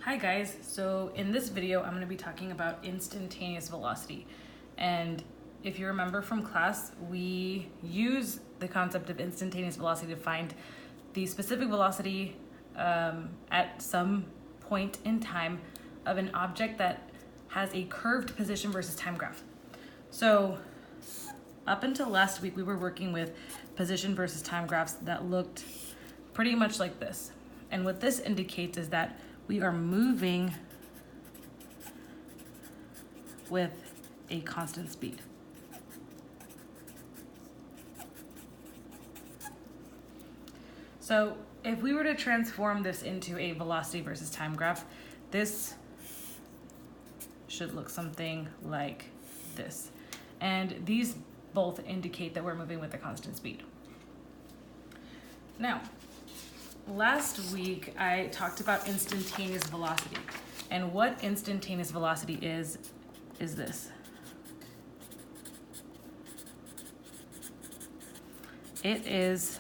Hi guys, so in this video I'm going to be talking about instantaneous velocity, and if you remember from class, we use the concept of instantaneous velocity to find the specific velocity at some point in time of an object that has a curved position versus time graph. So up until last week we were working with position versus time graphs that looked pretty much like this, and what this indicates is that we are moving with a constant speed. So if we were to transform this into a velocity versus time graph, this should look something like this. And these both indicate that we're moving with a constant speed. Now, last week I talked about instantaneous velocity, and what instantaneous velocity is this. It is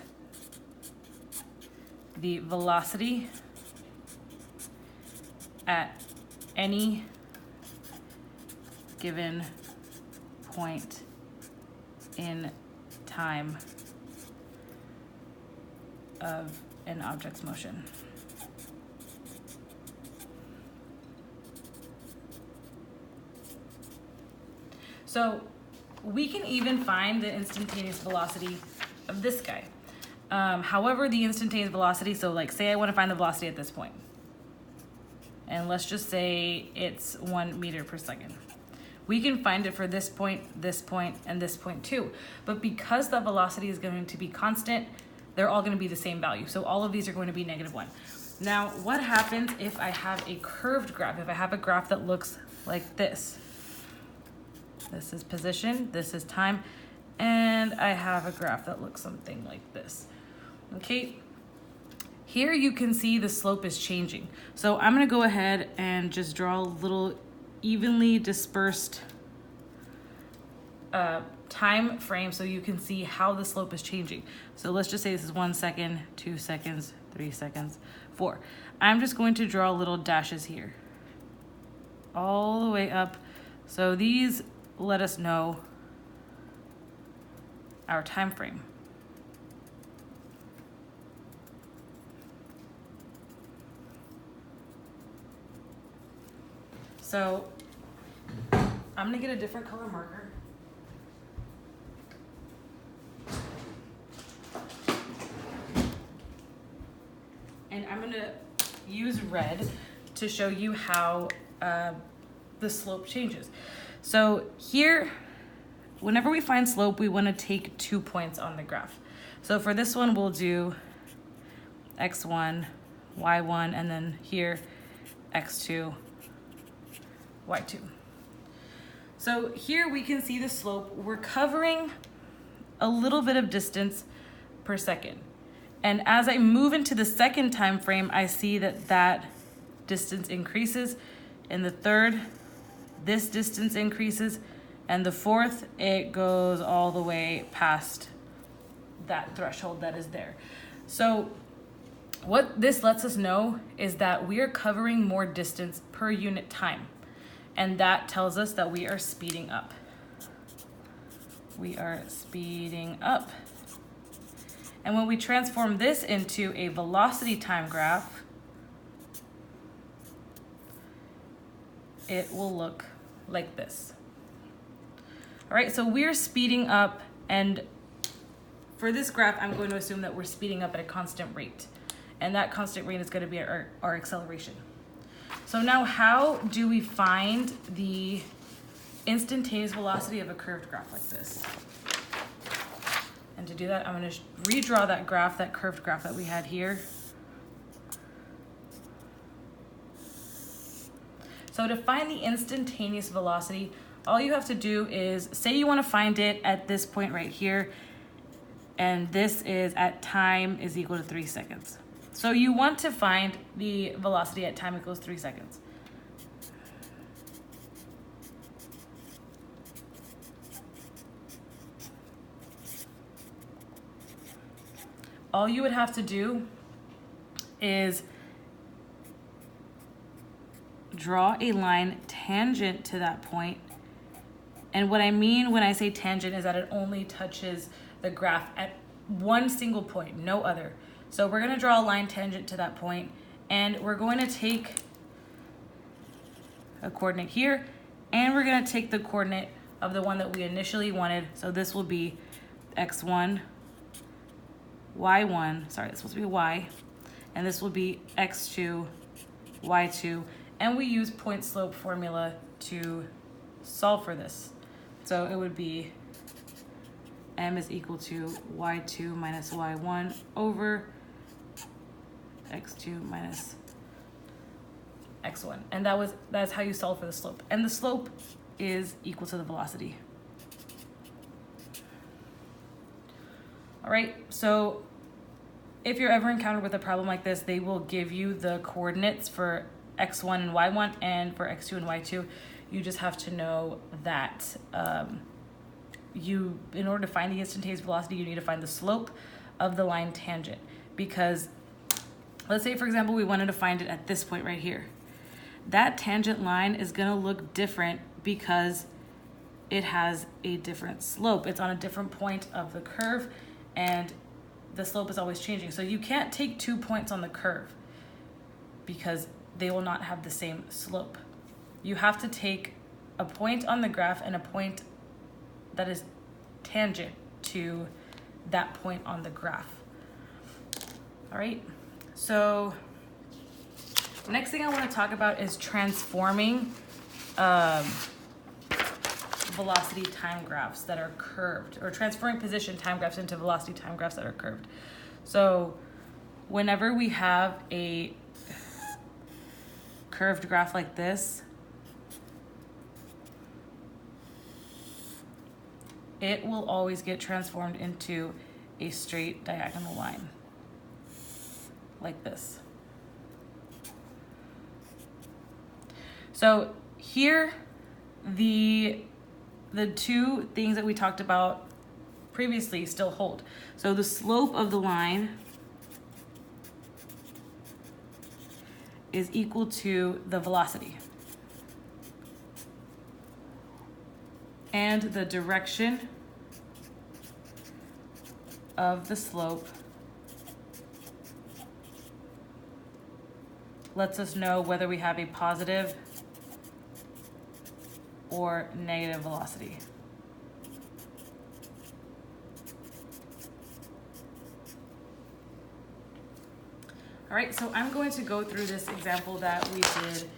the velocity at any given point in time of an object's motion. So we can even find the instantaneous velocity of this guy. However, the instantaneous velocity, so like say I want to find the velocity at this point, and let's just say it's 1 meter per second. We can find it for this point, and this point too. But because the velocity is going to be constant, they're all going to be the same value. So all of these are going to be -1. Now, what happens if I have a curved graph? If I have a graph that looks like this. This is position, this is time, and I have a graph that looks something like this. Okay, here you can see the slope is changing. So I'm going to go ahead and just draw a little evenly dispersed time frame so you can see how the slope is changing. So let's just say this is 1 second, 2 seconds, 3 seconds, 4. I'm just going to draw little dashes here all the way up. So these let us know our time frame. So I'm gonna get a different color marker. And I'm gonna use red to show you how the slope changes. So here, whenever we find slope, we wanna take 2 points on the graph. So for this one, we'll do x1, y1, and then here, x2, y2. So here we can see the slope. We're covering a little bit of distance per second. And as I move into the second time frame, I see that that distance increases. In the third, this distance increases. And the fourth, it goes all the way past that threshold that is there. So what this lets us know is that we are covering more distance per unit time. And that tells us that we are speeding up. We are speeding up. And when we transform this into a velocity time graph, it will look like this. All right, so we're speeding up, and for this graph, I'm going to assume that we're speeding up at a constant rate. And that constant rate is going to be our acceleration. So now how do we find the instantaneous velocity of a curved graph like this? And to do that, I'm going to redraw that graph, that curved graph that we had here. So to find the instantaneous velocity, all you have to do is, say you want to find it at this point right here, and this is at time is equal to 3 seconds. So you want to find the velocity at time equals 3 seconds. All you would have to do is draw a line tangent to that point. And what I mean when I say tangent is that it only touches the graph at one single point, no other. So we're going to draw a line tangent to that point, and we're going to take a coordinate here, and we're going to take the coordinate of the one that we initially wanted. So this will be x1, y1, sorry, it's supposed to be y, and this will be x2, y2, and we use point slope formula to solve for this. So it would be m is equal to y2 minus y1 over x2 minus x1. And that's how you solve for the slope. And the slope is equal to the velocity. All right, so if you're ever encountered with a problem like this, they will give you the coordinates for x1 and y1 and for x2 and y2. You just have to know that in order to find the instantaneous velocity, you need to find the slope of the line tangent. Because let's say, for example, we wanted to find it at this point right here. That tangent line is going to look different because it has a different slope. It's on a different point of the curve, and the slope is always changing. So you can't take 2 points on the curve because they will not have the same slope. You have to take a point on the graph and a point that is tangent to that point on the graph. All right, so next thing I want to talk about is transforming velocity time graphs that are curved, or transferring position time graphs into velocity time graphs that are curved. So whenever we have a curved graph like this, it will always get transformed into a straight diagonal line like this. So here, the two things that we talked about previously still hold. So the slope of the line is equal to the velocity. And the direction of the slope lets us know whether we have a positive or negative velocity. All right, so I'm going to go through this example that we did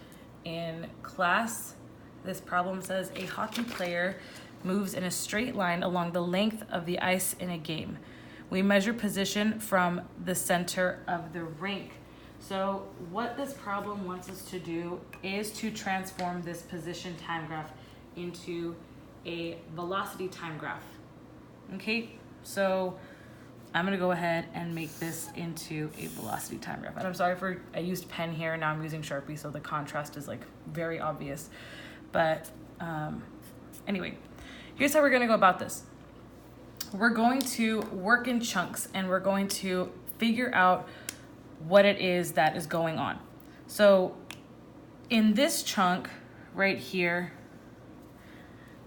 in class. This problem says a hockey player moves in a straight line along the length of the ice in a game. We measure position from the center of the rink. So what this problem wants us to do is to transform this position time graph into a velocity time graph. Okay, so I'm gonna go ahead and make this into a velocity time graph. And I'm sorry I used pen here, now I'm using Sharpie, so the contrast is like very obvious. But anyway, here's how we're gonna go about this. We're going to work in chunks, and we're going to figure out what it is that is going on. So in this chunk right here,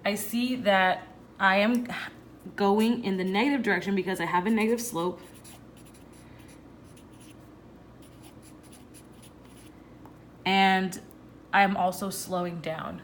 I see that I am going in the negative direction because I have a negative slope. And I'm also slowing down.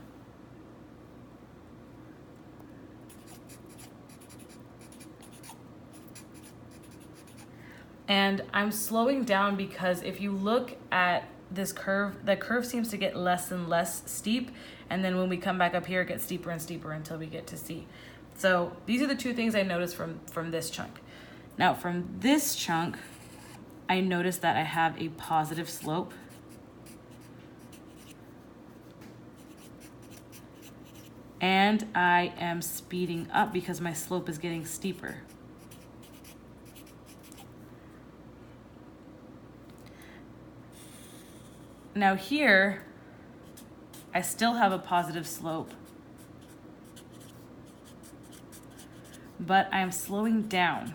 And I'm slowing down because if you look at this curve, the curve seems to get less and less steep. And then when we come back up here, it gets steeper and steeper until we get to C. So these are the two things I noticed from this chunk. Now from this chunk, I noticed that I have a positive slope. And I am speeding up because my slope is getting steeper. Now here, I still have a positive slope, but I'm slowing down.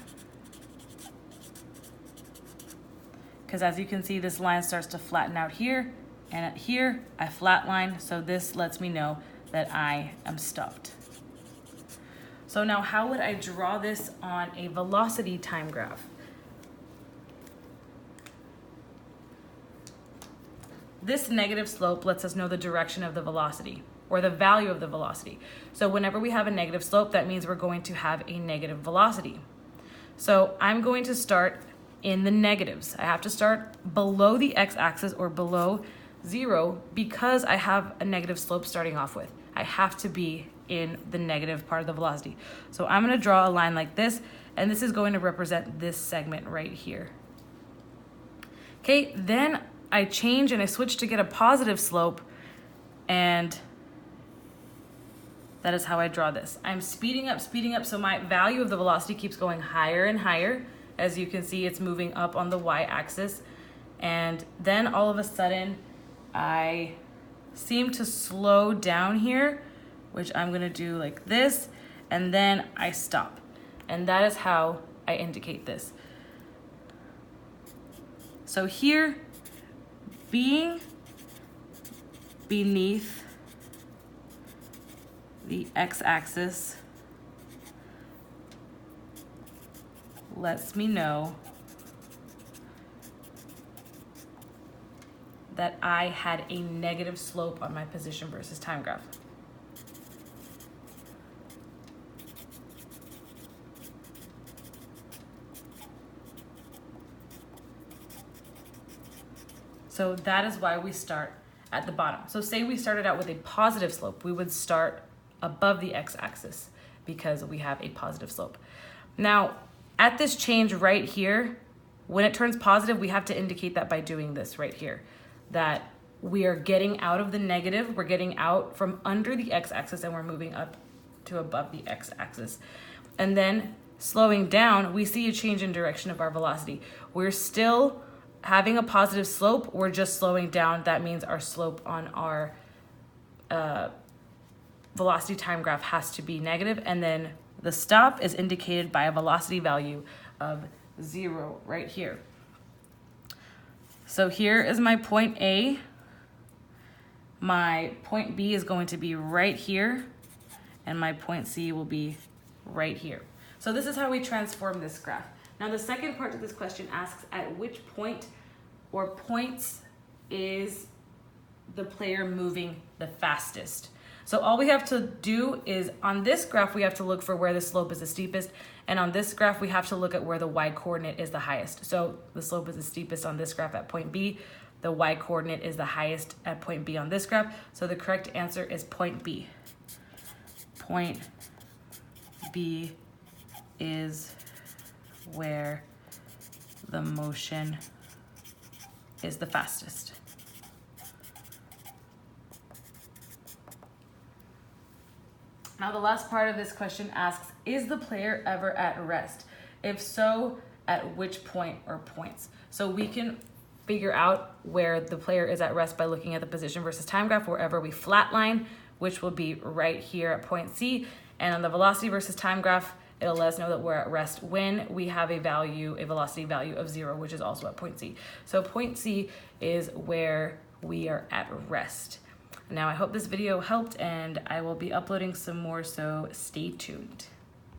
Because as you can see, this line starts to flatten out here, And here I flatline, so this lets me know that I am stopped. So now how would I draw this on a velocity time graph? This negative slope lets us know the direction of the velocity or the value of the velocity. So whenever we have a negative slope, that means we're going to have a negative velocity. So I'm going to start in the negatives. I have to start below the x-axis or below 0 because I have a negative slope starting off with. I have to be in the negative part of the velocity. So I'm going to draw a line like this, and this is going to represent this segment right here. Okay, then I change and I switch to get a positive slope, and that is how I draw this. I'm speeding up, so my value of the velocity keeps going higher and higher. As you can see, it's moving up on the y-axis, and then all of a sudden I seem to slow down here, which I'm gonna do like this, and then I stop. And that is how I indicate this. So here, being beneath the x-axis lets me know that I had a negative slope on my position versus time graph. So that is why we start at the bottom. So say we started out with a positive slope, we would start above the x-axis because we have a positive slope. Now, at this change right here, when it turns positive, we have to indicate that by doing this right here, that we are getting out of the negative, we're getting out from under the x-axis, and we're moving up to above the x-axis. And then slowing down, we see a change in direction of our velocity. We're still having a positive slope, we're just slowing down. That means our slope on our velocity time graph has to be negative, and then the stop is indicated by a velocity value of 0 right here. So here is my point A. My point B is going to be right here, and my point C will be right here. So this is how we transform this graph. Now the second part of this question asks at which point or points is the player moving the fastest. So all we have to do is on this graph, we have to look for where the slope is the steepest. And on this graph, we have to look at where the y coordinate is the highest. So the slope is the steepest on this graph at point B. The y coordinate is the highest at point B on this graph. So the correct answer is point B. Point B is where the motion is the fastest. Now the last part of this question asks, is the player ever at rest? If so, at which point or points? So we can figure out where the player is at rest by looking at the position versus time graph wherever we flatline, which will be right here at point C. And on the velocity versus time graph, it'll let us know that we're at rest when we have a value, a velocity value of 0, which is also at point C. So point C is where we are at rest. Now I hope this video helped, and I will be uploading some more, so stay tuned.